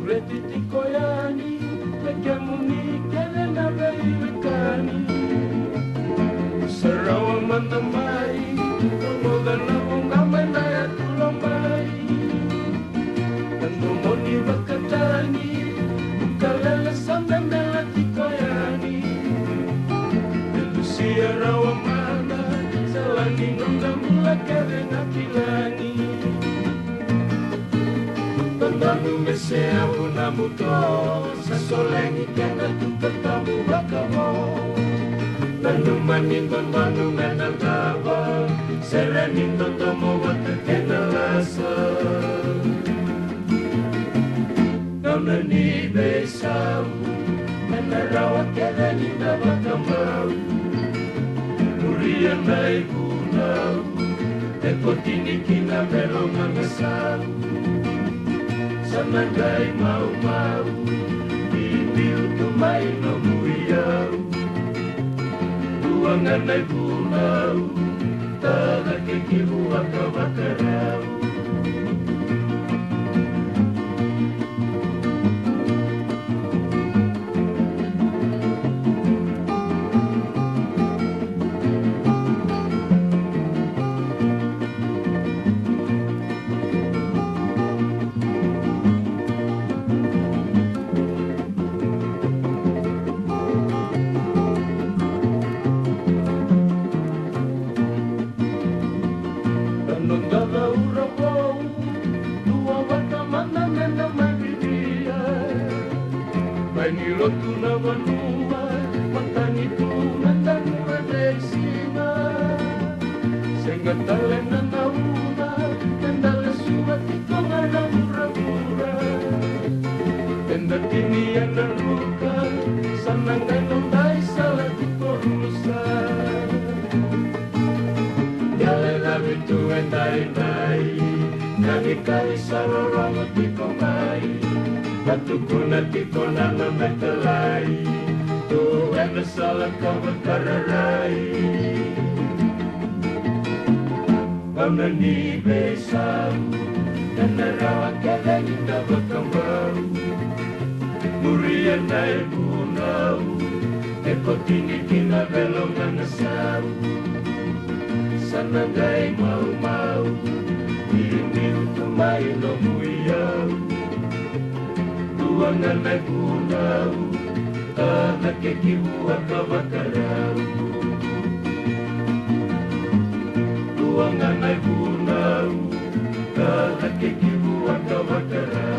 Retiti koyani, lekamuni kelena veilekani. Sarawa mandamai, umogana ungamena ya tulombai. Andumoni bakatani, ukalele sambe melati koyani. Delusia rawa mana, salani nundamula kelena kilani. Bandanu mesea una muto, sasolengi kena tukatamu bakamo. Banu manindon banu menandaba, serenindon tomo wata kena lasa. Kauna ni besau, menarawa kena ninda bakamau. Murian dai bunau, tekotini kina melong mangasau. Sanandai mau-mau, bibiu tumai no muyau. Buangan ay bunau, taga kikibu akabakarau. Nundava urabou, tua wata mana nena magiria. Vai ni lotu na vanua, matani tu nandanu adesina. Sengatale na nauna, tendale suati konga na mura-mura. Tenda tini ana luka, sanangai nondai salati korusa. Tu endai-endai, kali-kali sarorong tiko mai, batukuna tiko nana metelai, tu ena salah kau berkararai. Kauna ni besau, ena rawa kena indah berkembang. Murian nai bunau, ekotini kina belong nanasau. Sanandai mau-mau, biru tumai no muyau. Buangan ay bunau, tanak kekibu akabakarau. Buangan ay bunau, tanak kekibu akabakarau.